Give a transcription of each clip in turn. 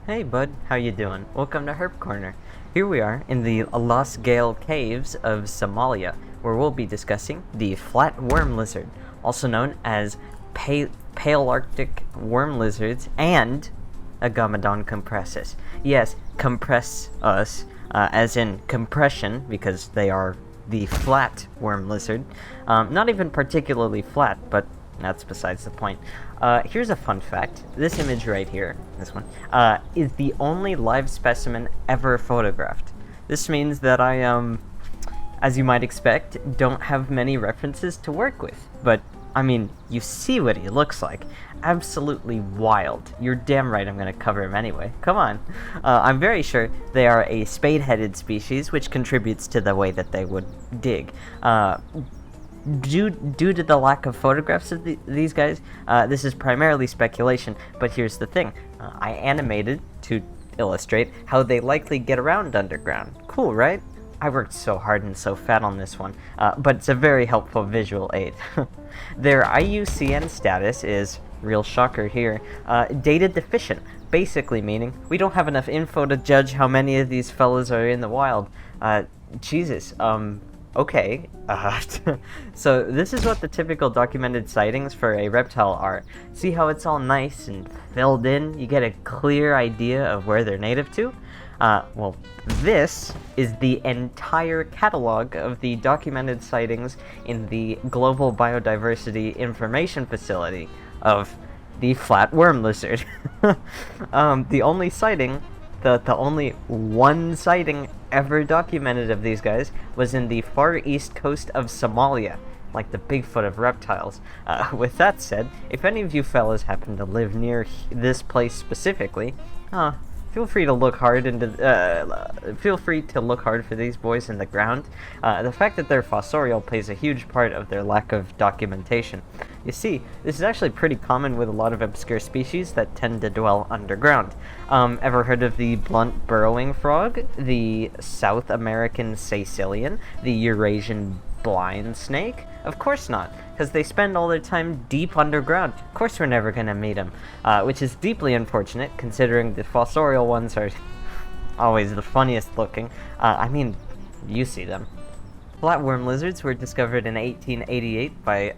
Hey bud, how you doing? Welcome to Herp Corner. Here we are in the Los Gale Caves of Somalia, where we'll be discussing the flat worm lizard, also known as pale Arctic worm lizards, and Agamodon compressus. Yes, compress us, as in compression, because they are the flat worm lizard. Not even particularly flat, but that's besides the point. Here's a fun fact. This image right here, this one, is the only live specimen ever photographed. This means that I, as you might expect, don't have many references to work with. But, I mean, you see what he looks like. Absolutely wild. You're damn right I'm going to cover him anyway. Come on. I'm very sure they are a spade-headed species, which contributes to the way that they would dig. Due to the lack of photographs of these guys, this is primarily speculation, but here's the thing. I animated to illustrate how they likely get around underground. Cool, right? I worked so hard and so fat on this one, but it's a very helpful visual aid. Their IUCN status is, real shocker here, data deficient, basically meaning we don't have enough info to judge how many of these fellas are in the wild. Jesus, okay, so this is what the typical documented sightings for a reptile are. See how it's all nice and filled in? You get a clear idea of where they're native to? Well, this is the entire catalog of the documented sightings in the Global Biodiversity Information Facility of the flat worm lizard. The only sighting, the only one sighting ever documented of these guys was in the far east coast of Somalia, like the Bigfoot of reptiles. With that said, if any of you fellas happen to live near this place specifically, feel free to look hard for these boys in the ground. The fact that they're fossorial plays a huge part of their lack of documentation. You see, this is actually pretty common with a lot of obscure species that tend to dwell underground. Ever heard of the blunt burrowing frog, the South American Sicilian, the Eurasian blind snake? Of course not, because they spend all their time deep underground. Of course we're never going to meet them, which is deeply unfortunate, considering the fossorial ones are always the funniest looking. I mean, you see them. Flatworm lizards were discovered in 1888 by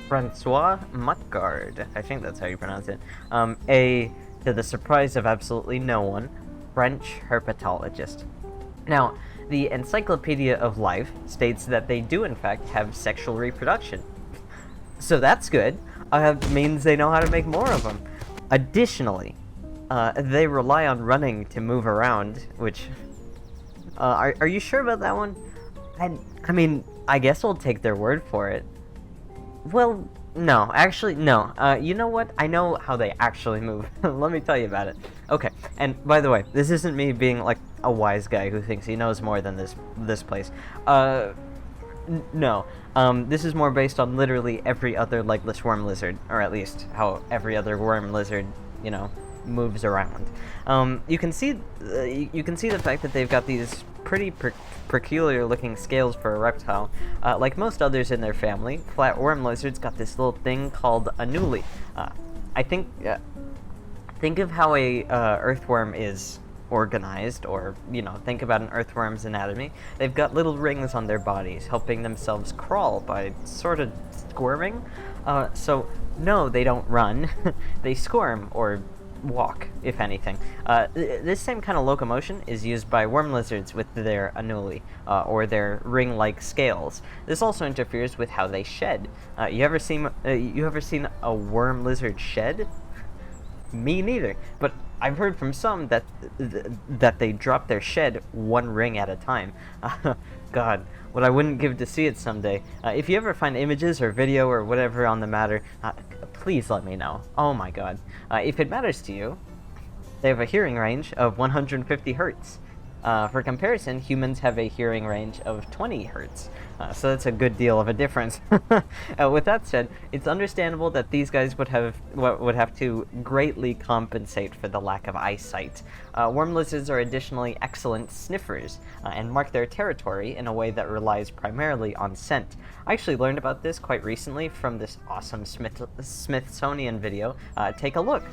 Francois Mutgard, I think that's how you pronounce it, to the surprise of absolutely no one, French herpetologist. Now, the Encyclopedia of Life states that they do in fact have sexual reproduction. So that's good. Means they know how to make more of them. Additionally, they rely on running to move around, which... Are you sure about that one? I mean, I guess we'll take their word for it. Well, no. Actually, no. You know what? I know how they actually move. Let me tell you about it. Okay, and by the way, this isn't me being, like, a wise guy who thinks he knows more than this place. No. This is more based on literally every other legless worm lizard, or at least how every other worm lizard, you know, moves around. You can see the fact that they've got these pretty peculiar looking scales for a reptile. Like most others in their family, flat worm lizards got this little thing called annuli. I think of how a earthworm is organized, or, you know, think about an earthworm's anatomy. They've got little rings on their bodies, helping themselves crawl by sort of squirming. So, no, they don't run. They squirm, or walk, if anything. This same kind of locomotion is used by worm lizards with their annuli, or their ring-like scales. This also interferes with how they shed. You ever seen a worm lizard shed? Me neither, but I've heard from some that they drop their shed one ring at a time. God, what I wouldn't give to see it someday. If you ever find images or video or whatever on the matter, please let me know. Oh my god. If it matters to you, they have a hearing range of 150 hertz. For comparison, humans have a hearing range of 20 hertz, so that's a good deal of a difference. With that said, it's understandable that these guys would have to greatly compensate for the lack of eyesight. Worm lizards are additionally excellent sniffers, and mark their territory in a way that relies primarily on scent. I actually learned about this quite recently from this awesome Smithsonian video. Take a look.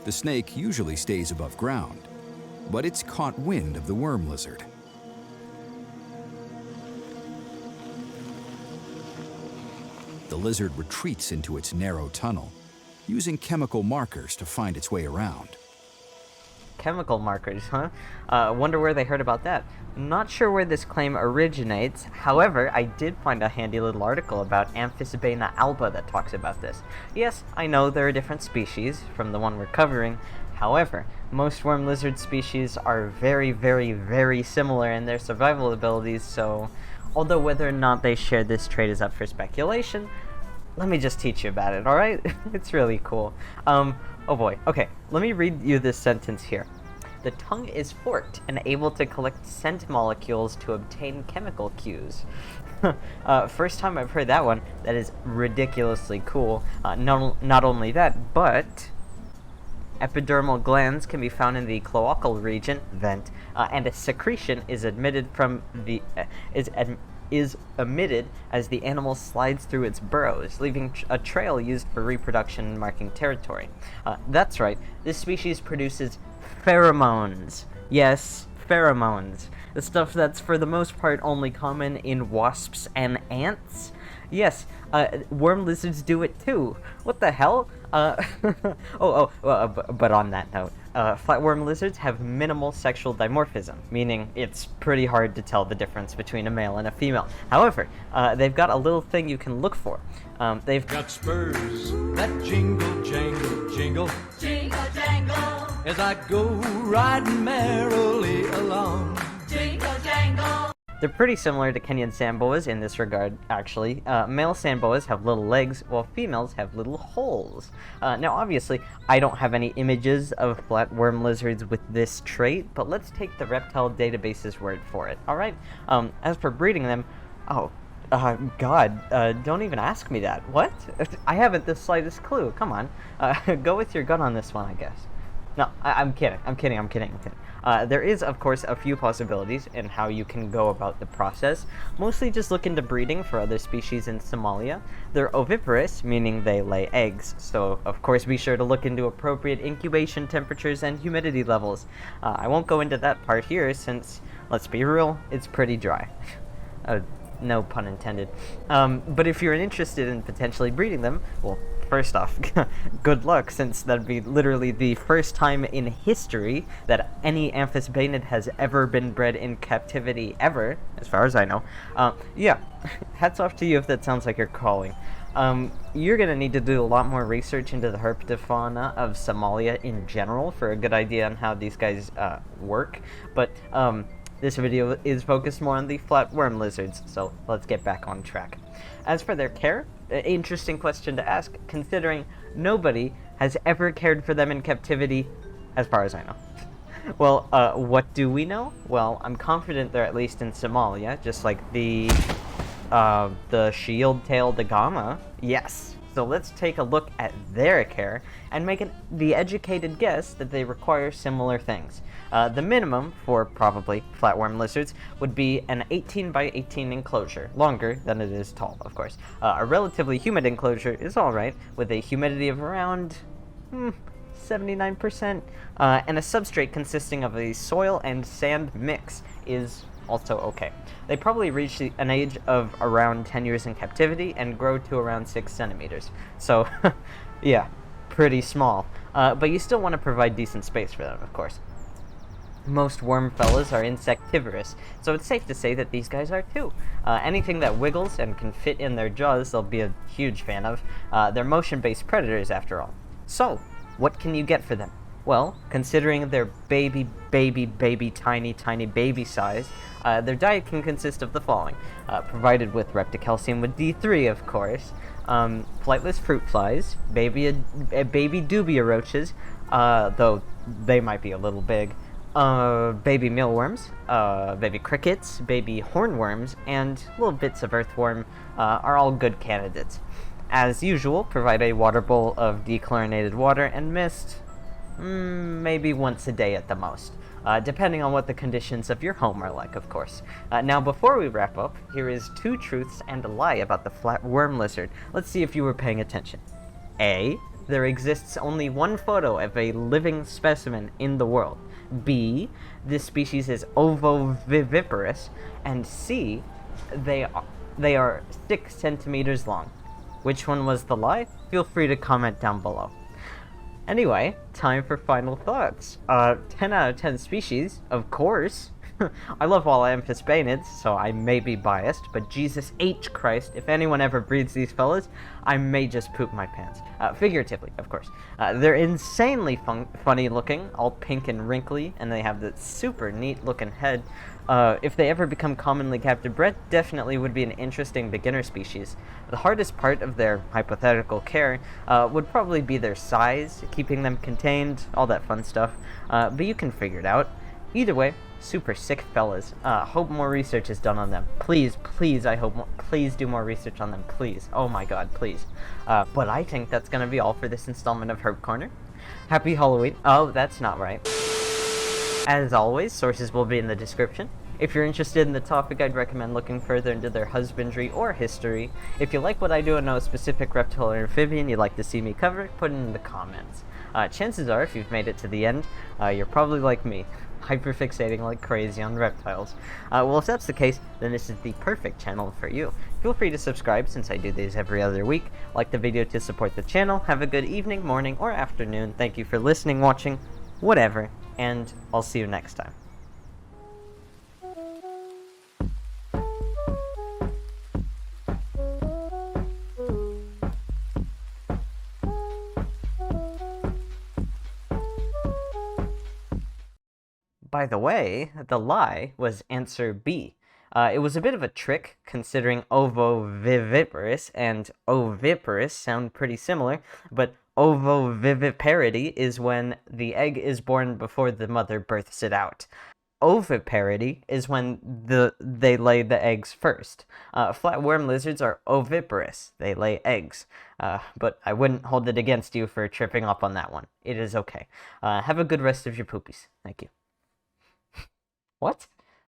The snake usually stays above ground, but it's caught wind of the worm lizard. The lizard retreats into its narrow tunnel, using chemical markers to find its way around. Chemical markers, huh? Wonder where they heard about that. Not sure where this claim originates. However, I did find a handy little article about Amphisbaena alba that talks about this. Yes, I know there are different species from the one we're covering. However, most worm lizard species are very, very, very similar in their survival abilities, so although whether or not they share this trait is up for speculation, let me just teach you about it, alright? It's really cool. Oh boy. Okay, let me read you this sentence here. The tongue is forked and able to collect scent molecules to obtain chemical cues. First time I've heard that one. That is ridiculously cool. Not only that, but epidermal glands can be found in the cloacal region, vent, and a secretion is emitted from the is emitted as the animal slides through its burrows, leaving a trail used for reproduction and marking territory. That's right, this species produces pheromones. Yes, pheromones. The stuff that's for the most part only common in wasps and ants. Yes, worm lizards do it too. What the hell? But on that note, flatworm lizards have minimal sexual dimorphism, meaning it's pretty hard to tell the difference between a male and a female. However, they've got a little thing you can look for. They've got spurs that jingle, jangle, jingle, jingle, jangle, as I go riding merrily along. Jingle, jangle. They're pretty similar to Kenyan sand boas in this regard, actually. Male sand boas have little legs, while females have little holes. Now, obviously, I don't have any images of flatworm lizards with this trait, but let's take the reptile database's word for it, alright? As for breeding them, God, don't even ask me that. What? I haven't the slightest clue. Come on. Go with your gut on this one, I guess. No, I'm kidding. There is, of course, a few possibilities in how you can go about the process. Mostly just look into breeding for other species in Somalia. They're oviparous, meaning they lay eggs, so of course be sure to look into appropriate incubation temperatures and humidity levels. I won't go into that part here since, let's be real, it's pretty dry. No pun intended. But if you're interested in potentially breeding them, well, first off, good luck, since that'd be literally the first time in history that any amphisbaenid has ever been bred in captivity ever, as far as I know. Yeah, hats off to you if that sounds like your calling. You're gonna need to do a lot more research into the herpetofauna of Somalia in general for a good idea on how these guys work, but this video is focused more on the flatworm lizards, so let's get back on track. As for their care, interesting question to ask, considering nobody has ever cared for them in captivity, as far as I know. Well, what do we know? Well, I'm confident they're at least in Somalia, just like the shield-tailed agama. Yes. So let's take a look at their care and make the educated guess that they require similar things. The minimum for probably flatworm lizards would be an 18 by 18 enclosure, longer than it is tall, of course. A relatively humid enclosure is alright, with a humidity of around 79%, and a substrate consisting of a soil and sand mix is also okay. They probably reach an age of around 10 years in captivity and grow to around 6 centimeters. So, yeah, pretty small. But you still want to provide decent space for them, of course. Most worm fellas are insectivorous, so it's safe to say that these guys are too. Anything that wiggles and can fit in their jaws, they'll be a huge fan of. They're motion-based predators, after all. So, what can you get for them? Well, considering their baby, tiny baby size, their diet can consist of the following. Provided with repticalcium with D3, of course, flightless fruit flies, baby dubia roaches, though they might be a little big, baby mealworms, baby crickets, baby hornworms, and little bits of earthworm are all good candidates. As usual, provide a water bowl of dechlorinated water and mist, maybe once a day at the most, depending on what the conditions of your home are like, of course. Now, before we wrap up, here is 2 truths and a lie about the flatworm lizard. Let's see if you were paying attention. A, there exists only one photo of a living specimen in the world. B, this species is ovoviviparous. And C, they are 6 centimeters long. Which one was the lie? Feel free to comment down below. Anyway, time for final thoughts. 10 out of 10 species, of course. I love all amphisbaenids, so I may be biased, but Jesus H. Christ, if anyone ever breeds these fellas, I may just poop my pants. Figuratively, of course. They're insanely funny looking, all pink and wrinkly, and they have this super neat looking head. If they ever become commonly captive bred, definitely would be an interesting beginner species. The hardest part of their hypothetical care would probably be their size, keeping them contained, all that fun stuff, but you can figure it out. Either way, super sick fellas. Hope more research is done on them. Please, please do more research on them, please. Oh my god, please. But I think that's gonna be all for this installment of Herp Corner. Happy Halloween. Oh, that's not right. As always, sources will be in the description. If you're interested in the topic, I'd recommend looking further into their husbandry or history. If you like what I do and know a specific reptile or amphibian you'd like to see me cover, put it in the comments. Chances are, if you've made it to the end, you're probably like me, hyperfixating like crazy on reptiles. Well, if that's the case, then this is the perfect channel for you. Feel free to subscribe since I do these every other week. Like the video to support the channel. Have a good evening, morning, or afternoon. Thank you for listening, watching, whatever, and I'll see you next time. By the way, the lie was answer B. It was a bit of a trick, considering ovoviviparous and oviparous sound pretty similar, but ovoviviparity is when the egg is born before the mother births it out. Oviparity is when they lay the eggs first. Flatworm lizards are oviparous. They lay eggs. But I wouldn't hold it against you for tripping up on that one. It is okay. Have a good rest of your poopies. Thank you. What?